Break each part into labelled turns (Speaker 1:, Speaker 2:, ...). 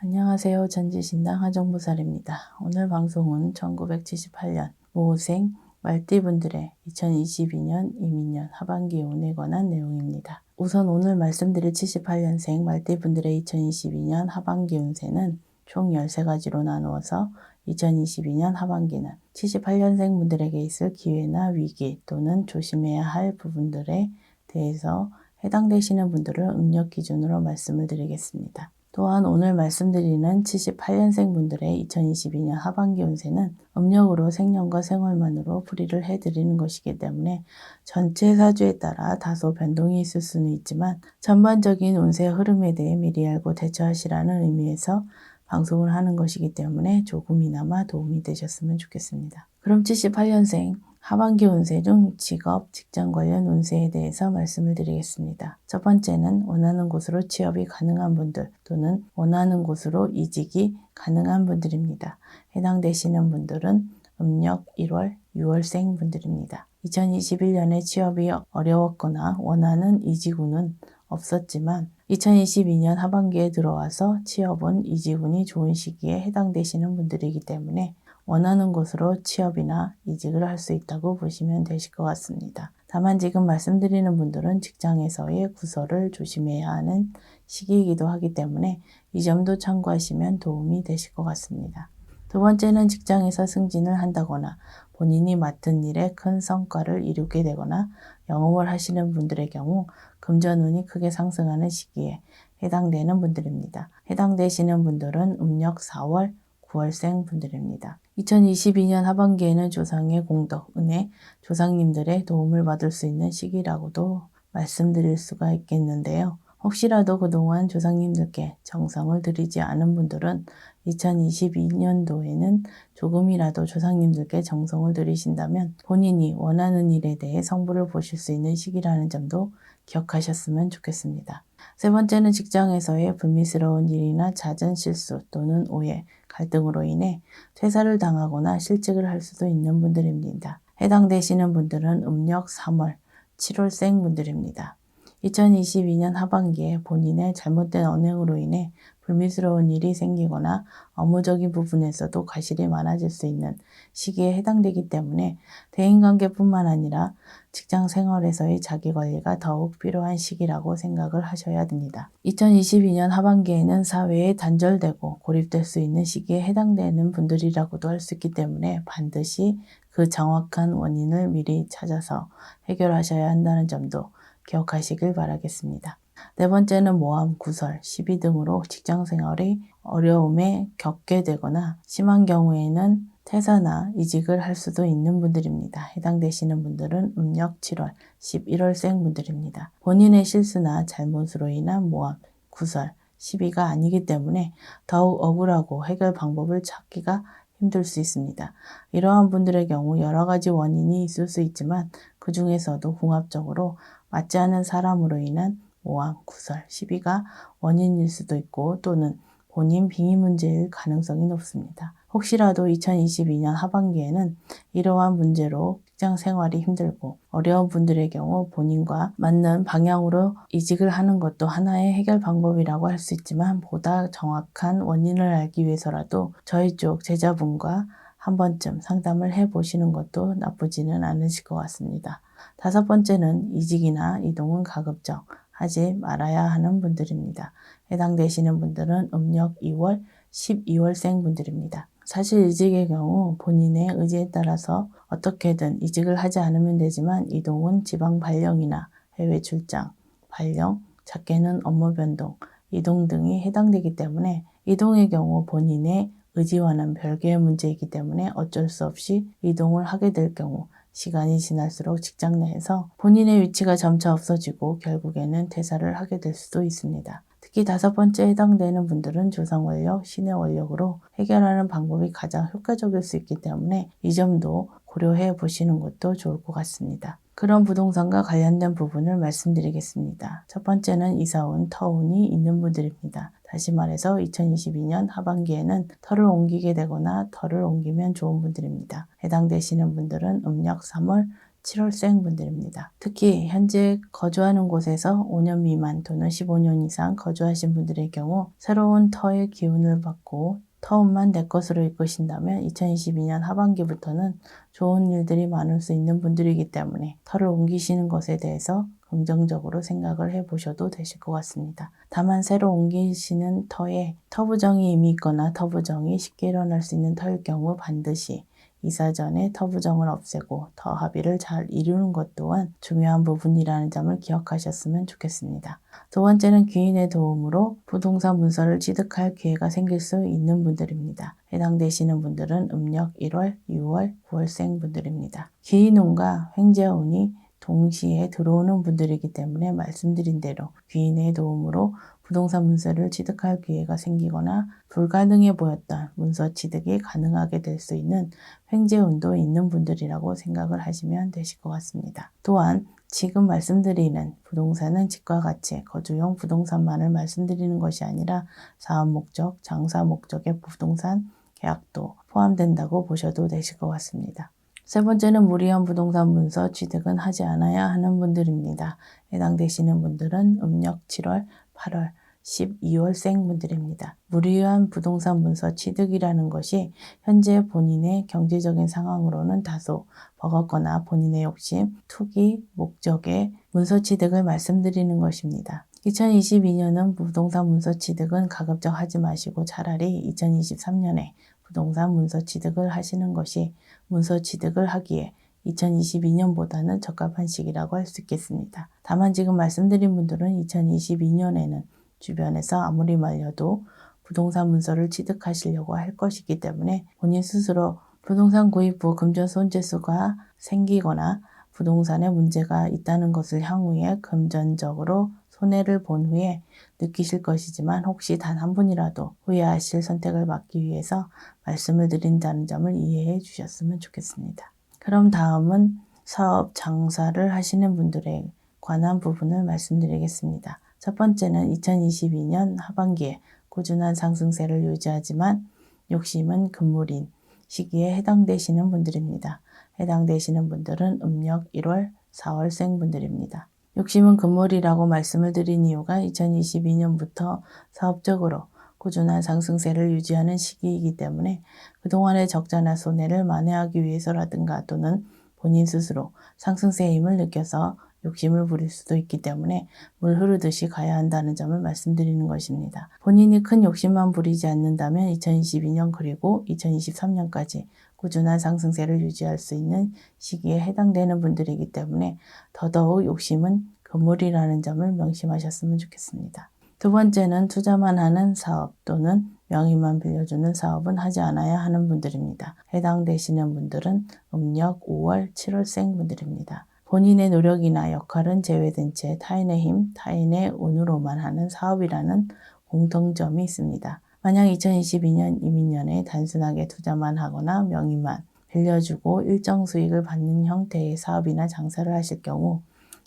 Speaker 1: 안녕하세요. 전지신당 하정부살입니다. 오늘 방송은 1978년 모생 말띠분들의 2022년 이민년 하반기 운에 관한 내용입니다. 우선 오늘 말씀드릴 78년생 말띠분들의 2022년 하반기 운세는 총 13가지로 나누어서 2022년 하반기는 78년생 분들에게 있을 기회나 위기 또는 조심해야 할 부분들에 대해서 해당되시는 분들을 음력 기준으로 말씀을 드리겠습니다. 또한 오늘 말씀드리는 78년생 분들의 2022년 하반기 운세는 음력으로 생년과 생월만으로 풀이를 해드리는 것이기 때문에 전체 사주에 따라 다소 변동이 있을 수는 있지만 전반적인 운세 흐름에 대해 미리 알고 대처하시라는 의미에서 방송을 하는 것이기 때문에 조금이나마 도움이 되셨으면 좋겠습니다. 그럼 78년생 하반기 운세 중 직업, 직장 관련 운세에 대해서 말씀을 드리겠습니다. 첫 번째는 원하는 곳으로 취업이 가능한 분들 또는 원하는 곳으로 이직이 가능한 분들입니다. 해당되시는 분들은 음력 1월, 6월생 분들입니다. 2021년에 취업이 어려웠거나 원하는 이직운은 없었지만 2022년 하반기에 들어와서 취업은 이직운이 좋은 시기에 해당되시는 분들이기 때문에 원하는 곳으로 취업이나 이직을 할 수 있다고 보시면 되실 것 같습니다. 다만 지금 말씀드리는 분들은 직장에서의 구설을 조심해야 하는 시기이기도 하기 때문에 이 점도 참고하시면 도움이 되실 것 같습니다. 두 번째는 직장에서 승진을 한다거나 본인이 맡은 일에 큰 성과를 이루게 되거나 영업을 하시는 분들의 경우 금전운이 크게 상승하는 시기에 해당되는 분들입니다. 해당되시는 분들은 음력 4월, 9월생 분들입니다. 2022년 하반기에는 조상의 공덕, 은혜, 조상님들의 도움을 받을 수 있는 시기라고도 말씀드릴 수가 있겠는데요. 혹시라도 그동안 조상님들께 정성을 들이지 않은 분들은 2022년도에는 조금이라도 조상님들께 정성을 들이신다면 본인이 원하는 일에 대해 성부를 보실 수 있는 시기라는 점도 기억하셨으면 좋겠습니다. 세 번째는 직장에서의 불미스러운 일이나 잦은 실수 또는 오해, 갈등으로 인해 퇴사를 당하거나 실직을 할 수도 있는 분들입니다. 해당되시는 분들은 음력 3월, 7월생 분들입니다. 2022년 하반기에 본인의 잘못된 언행으로 인해 불미스러운 일이 생기거나 업무적인 부분에서도 과실이 많아질 수 있는 시기에 해당되기 때문에 대인관계뿐만 아니라 직장 생활에서의 자기관리가 더욱 필요한 시기라고 생각을 하셔야 됩니다. 2022년 하반기에는 사회에 단절되고 고립될 수 있는 시기에 해당되는 분들이라고도 할 수 있기 때문에 반드시 그 정확한 원인을 미리 찾아서 해결하셔야 한다는 점도 기억하시길 바라겠습니다. 네 번째는 모함, 구설, 시비 등으로 직장생활이 어려움에 겪게 되거나 심한 경우에는 퇴사나 이직을 할 수도 있는 분들입니다. 해당되시는 분들은 음력 7월, 11월생 분들입니다. 본인의 실수나 잘못으로 인한 모함, 구설, 시비가 아니기 때문에 더욱 억울하고 해결 방법을 찾기가 힘들 수 있습니다. 이러한 분들의 경우 여러 가지 원인이 있을 수 있지만 그 중에서도 궁합적으로 맞지 않은 사람으로 인한 모함, 구설, 시비가 원인일 수도 있고 또는 본인 빙의 문제일 가능성이 높습니다. 혹시라도 2022년 하반기에는 이러한 문제로 직장 생활이 힘들고 어려운 분들의 경우 본인과 맞는 방향으로 이직을 하는 것도 하나의 해결 방법이라고 할 수 있지만 보다 정확한 원인을 알기 위해서라도 저희 쪽 제자분과 한 번쯤 상담을 해보시는 것도 나쁘지는 않으실 것 같습니다. 다섯 번째는 이직이나 이동은 가급적 하지 말아야 하는 분들입니다. 해당되시는 분들은 음력 2월, 12월생 분들입니다. 사실 이직의 경우 본인의 의지에 따라서 어떻게든 이직을 하지 않으면 되지만 이동은 지방 발령이나 해외 출장, 발령, 작게는 업무 변동, 이동 등이 해당되기 때문에 이동의 경우 본인의 의지와는 별개의 문제이기 때문에 어쩔 수 없이 이동을 하게 될 경우 시간이 지날수록 직장 내에서 본인의 위치가 점차 없어지고 결국에는 퇴사를 하게 될 수도 있습니다. 특히 다섯 번째 해당되는 분들은 조상 원력, 신의 원력으로 해결하는 방법이 가장 효과적일 수 있기 때문에 이 점도 고려해 보시는 것도 좋을 것 같습니다. 그런 부동산과 관련된 부분을 말씀드리겠습니다. 첫 번째는 이사운, 터운이 있는 분들입니다. 다시 말해서 2022년 하반기에는 터를 옮기게 되거나 터를 옮기면 좋은 분들입니다. 해당되시는 분들은 음력 3월, 7월생 분들입니다. 특히 현재 거주하는 곳에서 5년 미만 또는 15년 이상 거주하신 분들의 경우 새로운 터의 기운을 받고 터운만 내 것으로 이끄신다면 2022년 하반기부터는 좋은 일들이 많을 수 있는 분들이기 때문에 터를 옮기시는 것에 대해서 긍정적으로 생각을 해보셔도 되실 것 같습니다. 다만 새로 옮기시는 터에 터부정이 이미 있거나 터부정이 쉽게 일어날 수 있는 터일 경우 반드시 이사 전에 터부정을 없애고 터 합의를 잘 이루는 것 또한 중요한 부분이라는 점을 기억하셨으면 좋겠습니다. 두 번째는 귀인의 도움으로 부동산 문서를 취득할 기회가 생길 수 있는 분들입니다. 해당되시는 분들은 음력 1월, 6월, 9월생 분들입니다. 귀인운과 횡재운이 동시에 들어오는 분들이기 때문에 말씀드린 대로 귀인의 도움으로 부동산 문서를 취득할 기회가 생기거나 불가능해 보였던 문서 취득이 가능하게 될 수 있는 횡재운도 있는 분들이라고 생각을 하시면 되실 것 같습니다. 또한 지금 말씀드리는 부동산은 집과 같이 거주용 부동산만을 말씀드리는 것이 아니라 사업 목적, 장사 목적의 부동산 계약도 포함된다고 보셔도 되실 것 같습니다. 세 번째는 무리한 부동산 문서 취득은 하지 않아야 하는 분들입니다. 해당되시는 분들은 음력 7월, 8월, 12월생 분들입니다. 무리한 부동산 문서 취득이라는 것이 현재 본인의 경제적인 상황으로는 다소 버겁거나 본인의 욕심, 투기, 목적의 문서 취득을 말씀드리는 것입니다. 2022년은 부동산 문서 취득은 가급적 하지 마시고 차라리 2023년에 부동산 문서 취득을 하시는 것이 문서 취득을 하기에 2022년보다는 적합한 시기라고 할 수 있겠습니다. 다만 지금 말씀드린 분들은 2022년에는 주변에서 아무리 말려도 부동산 문서를 취득하시려고 할 것이기 때문에 본인 스스로 부동산 구입 후 금전 손재수가 생기거나 부동산에 문제가 있다는 것을 향후에 금전적으로 손해를 본 후에 느끼실 것이지만 혹시 단 한 분이라도 후회하실 선택을 막기 위해서 말씀을 드린다는 점을 이해해 주셨으면 좋겠습니다. 그럼 다음은 사업, 장사를 하시는 분들에 관한 부분을 말씀드리겠습니다. 첫 번째는 2022년 하반기에 꾸준한 상승세를 유지하지만 욕심은 금물인 시기에 해당되시는 분들입니다. 해당되시는 분들은 음력 1월, 4월생 분들입니다. 욕심은 금물이라고 말씀을 드린 이유가 2022년부터 사업적으로 꾸준한 상승세를 유지하는 시기이기 때문에 그동안의 적자나 손해를 만회하기 위해서라든가 또는 본인 스스로 상승세의 힘을 느껴서 욕심을 부릴 수도 있기 때문에 물 흐르듯이 가야 한다는 점을 말씀드리는 것입니다. 본인이 큰 욕심만 부리지 않는다면 2022년 그리고 2023년까지 꾸준한 상승세를 유지할 수 있는 시기에 해당되는 분들이기 때문에 더더욱 욕심은 금물이라는 점을 명심하셨으면 좋겠습니다. 두 번째는 투자만 하는 사업 또는 명의만 빌려주는 사업은 하지 않아야 하는 분들입니다. 해당되시는 분들은 음력 5월, 7월생 분들입니다. 본인의 노력이나 역할은 제외된 채 타인의 힘, 타인의 운으로만 하는 사업이라는 공통점이 있습니다. 만약 2022년 이민년에 단순하게 투자만 하거나 명의만 빌려주고 일정 수익을 받는 형태의 사업이나 장사를 하실 경우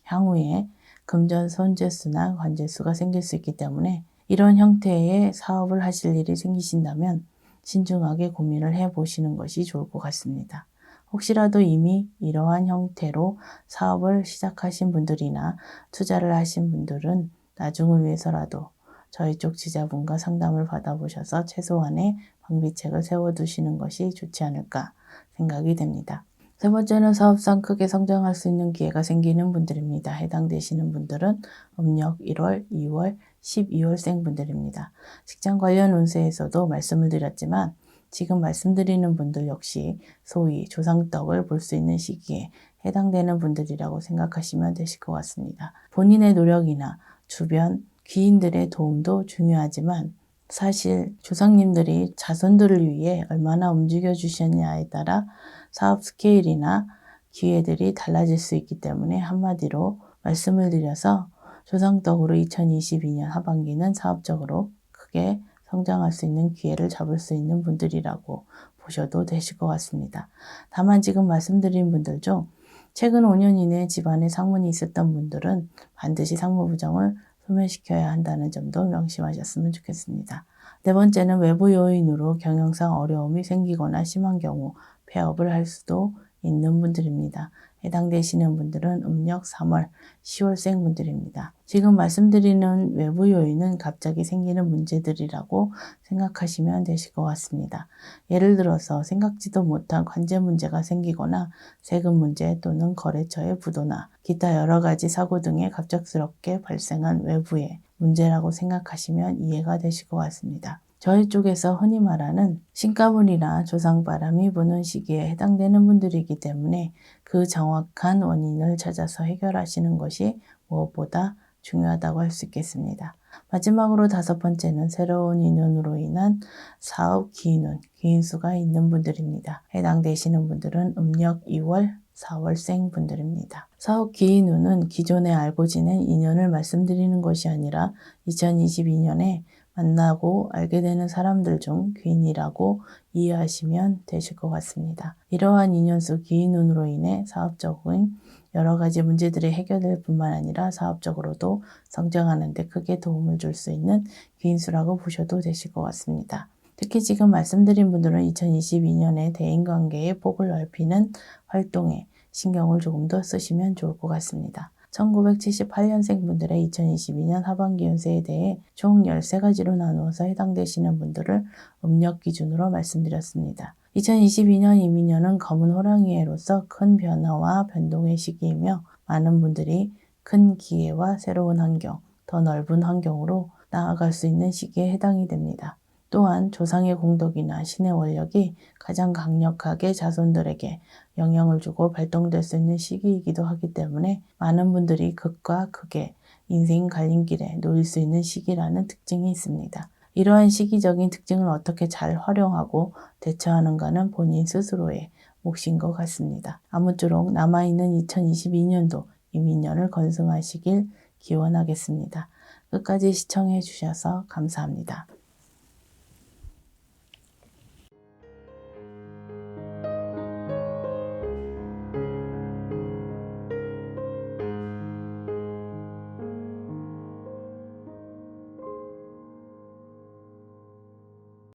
Speaker 1: 향후에 금전 손재수나 관재수가 생길 수 있기 때문에 이런 형태의 사업을 하실 일이 생기신다면 신중하게 고민을 해보시는 것이 좋을 것 같습니다. 혹시라도 이미 이러한 형태로 사업을 시작하신 분들이나 투자를 하신 분들은 나중을 위해서라도 저희 쪽 지자분과 상담을 받아보셔서 최소한의 방비책을 세워두시는 것이 좋지 않을까 생각이 됩니다. 세 번째는 사업상 크게 성장할 수 있는 기회가 생기는 분들입니다. 해당되시는 분들은 음력 1월, 2월, 12월생 분들입니다. 직장 관련 운세에서도 말씀을 드렸지만 지금 말씀드리는 분들 역시 소위 조상덕을 볼 수 있는 시기에 해당되는 분들이라고 생각하시면 되실 것 같습니다. 본인의 노력이나 주변 귀인들의 도움도 중요하지만 사실 조상님들이 자손들을 위해 얼마나 움직여 주셨냐에 따라 사업 스케일이나 기회들이 달라질 수 있기 때문에 한마디로 말씀을 드려서 조상덕으로 2022년 하반기는 사업적으로 크게 성장할 수 있는 기회를 잡을 수 있는 분들이라고 보셔도 되실 것 같습니다. 다만 지금 말씀드린 분들 중 최근 5년 이내에 집안에 상문이 있었던 분들은 반드시 상무부정을 소멸시켜야 한다는 점도 명심하셨으면 좋겠습니다. 네 번째는 외부 요인으로 경영상 어려움이 생기거나 심한 경우 폐업을 할 수도 있는 분들입니다. 해당되시는 분들은 음력 3월, 10월생 분들입니다. 지금 말씀드리는 외부 요인은 갑자기 생기는 문제들이라고 생각하시면 되실 것 같습니다. 예를 들어서 생각지도 못한 관제 문제가 생기거나 세금 문제 또는 거래처의 부도나 기타 여러 가지 사고 등에 갑작스럽게 발생한 외부의 문제라고 생각하시면 이해가 되실 것 같습니다. 저희 쪽에서 흔히 말하는 신가문이나 조상바람이 부는 시기에 해당되는 분들이기 때문에 그 정확한 원인을 찾아서 해결하시는 것이 무엇보다 중요하다고 할 수 있겠습니다. 마지막으로 5번째는 새로운 인연으로 인한 사업 기인운, 기인수가 있는 분들입니다. 해당되시는 분들은 음력 2월, 4월생 분들입니다. 사업 기인운은 기존에 알고 지낸 인연을 말씀드리는 것이 아니라 2022년에 만나고 알게 되는 사람들 중 귀인이라고 이해하시면 되실 것 같습니다. 이러한 인연수 귀인운으로 인해 사업적인 여러 가지 문제들이 해결될 뿐만 아니라 사업적으로도 성장하는 데 크게 도움을 줄 수 있는 귀인수라고 보셔도 되실 것 같습니다. 특히 지금 말씀드린 분들은 2022년에 대인관계의 폭을 넓히는 활동에 신경을 조금 더 쓰시면 좋을 것 같습니다. 1978년생 분들의 2022년 하반기 운세에 대해 총 13가지로 나누어서 해당되시는 분들을 음력 기준으로 말씀드렸습니다. 2022년 이민년은 검은 호랑이의 해로서 큰 변화와 변동의 시기이며 많은 분들이 큰 기회와 새로운 환경, 더 넓은 환경으로 나아갈 수 있는 시기에 해당이 됩니다. 또한 조상의 공덕이나 신의 원력이 가장 강력하게 자손들에게 영향을 주고 발동될 수 있는 시기이기도 하기 때문에 많은 분들이 극과 극의 인생 갈림길에 놓일 수 있는 시기라는 특징이 있습니다. 이러한 시기적인 특징을 어떻게 잘 활용하고 대처하는가는 본인 스스로의 몫인 것 같습니다. 아무쪼록 남아있는 2022년도 이민년을 건승하시길 기원하겠습니다. 끝까지 시청해 주셔서 감사합니다.